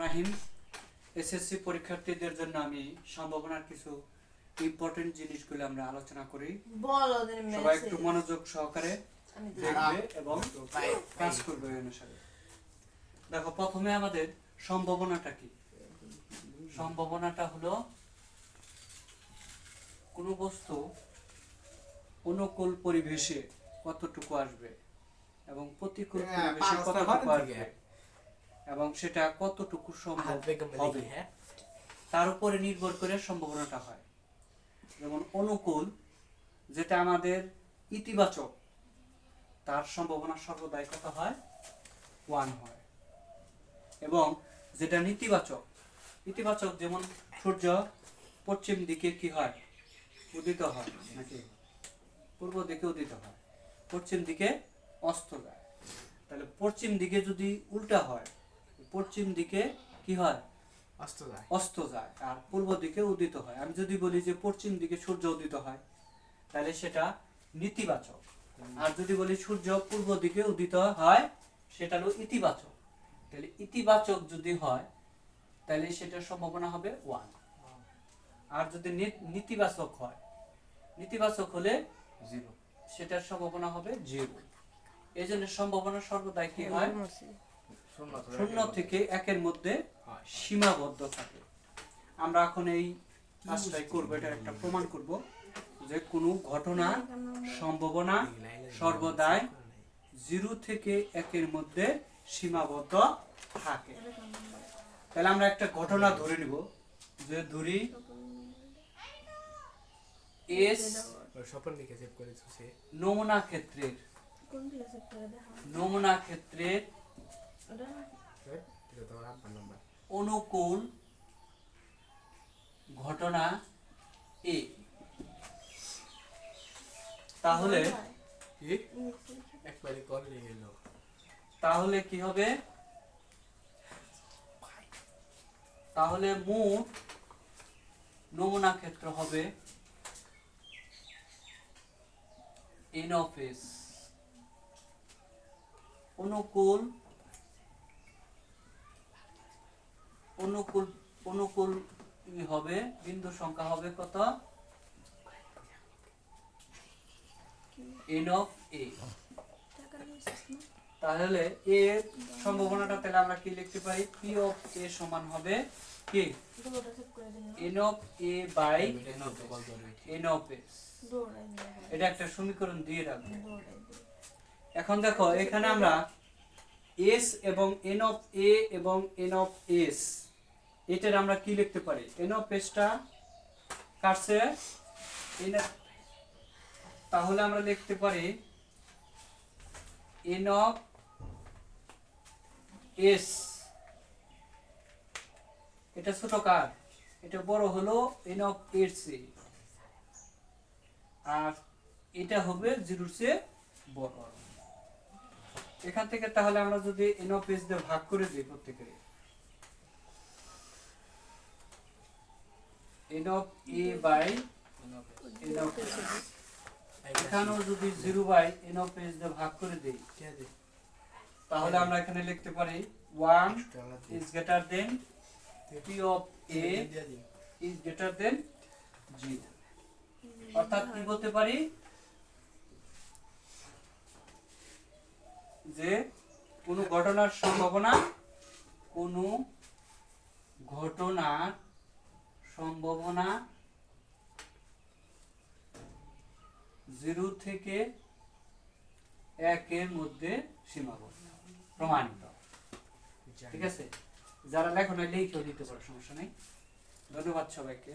রাহিম। SSC পরীক্ষার্থীদের জন্য আমি সম্ভাবনার কিছু ইম্পর্টেন্ট জিনিসগুলো আমরা আলোচনা করি। সবাই একটু মনোযোগ সহকারে দেখবে এবং কাজ করবে এই অনুসারে। দেখো, প্রথমে আমাদের সম্ভাবনাটা কি? সম্ভাবনাটা হলো কোন বস্তু অনুকূল পরিবেশে কতটুকু আসবে এবং প্রতিকূল পরিবেশে কতটুকু আসবে এবং সেটা কতটুকু সম্ভব হবে, তার উপরে নির্ভর করে সম্ভাবনাটা হয়। যেমন অনুকূল, যেটা আমাদের ইতিবাচক, তার সম্ভাবনা সর্বদাই কত হয়? 1 হয়। এবং যেটা নেতিবাচক, ইতিবাচক যেমন সূর্য পশ্চিম দিকে কি হয়? উদিত হয়, নাকি পূর্ব দিকে উদিত হয়, পশ্চিম দিকে অস্ত যায়। তাহলে পশ্চিম দিকে যদি উল্টা হয়, পশ্চিম দিকে কি হয়? অস্ত যায়, আর পূর্ব দিকে উদিত হয়। আমি যদি বলি যে পশ্চিম দিকে সূর্য উদিত হয়, তাহলে সেটা নেতিবাচক। আর যদি বলি সূর্য পূর্ব দিকে উদিত হয়, সেটা হলো ইতিবাচক। তাহলে ইতিবাচক যদি হয়, তাহলে সেটার সম্ভাবনা হবে 1। আর যদি নেতিবাচক হয়, নেতিবাচক হলে 0, সেটার সম্ভাবনা হবে 0। এই জন্য সম্ভাবনা সর্বদাই কি হয়? 0 থেকে 1-এর মধ্যে সীমাবদ্ধ থাকে। আমরা এখন এই কাজটাই করবো, এটা একটা প্রমাণ করব যে কোনো ঘটনা সম্ভাবনা সর্বদাই 0 থেকে 1-এর মধ্যে সীমাবদ্ধ থাকে। তাহলে আমরা একটা ঘটনা ধরে নিব, যে ধরি এস নমুনা ক্ষেত্রের অনুকূল ঘটনা এ। তাহলে কি হবে? তাহলে মোট নমুনা ক্ষেত্র হবে n of s। অনুকূল হবে, বিন্দু সংখ্যা হবে কত? n of a। তাহলে a এর সম্ভাবনাটা তাহলে আমরা কি লিখতে পারি? p of a সমান হবে কি? n of a by n of s। এটা একটা সমীকরণ দিয়ে রাখবো। এখন দেখো, এখানে আমরা s এবং n of a এবং n of s, এটার আমরা কি লিখতে পারি? n of s টা কাটছে, তাহলে আমরা লিখতে পারি n of s। এটা ছোট কার? এটা বড় হলো n of s, আর এটা হবে 0 এর চেয়ে বড়। এখান থেকে তাহলে আমরা যদি n of s দিয়ে ভাগ করে দিই, প্রত্যেকের n of a by n of s, এখানেও যদি 0 by n of s দিয়ে ভাগ করে দিই, তাহলে আমরা এখানে লিখতে পারি 1 is greater than p of a is greater than 0। অর্থাৎ কি বলতে পারি? যে কোনো ঘটনার সম্ভাবনা 0 থেকে 1-এর মধ্যে সীমাবদ্ধ, প্রমাণিত। ঠিক আছে? যারা লেখো না, লিখেও দিতে পারো, সমস্যা নেই। ধন্যবাদ সবাইকে।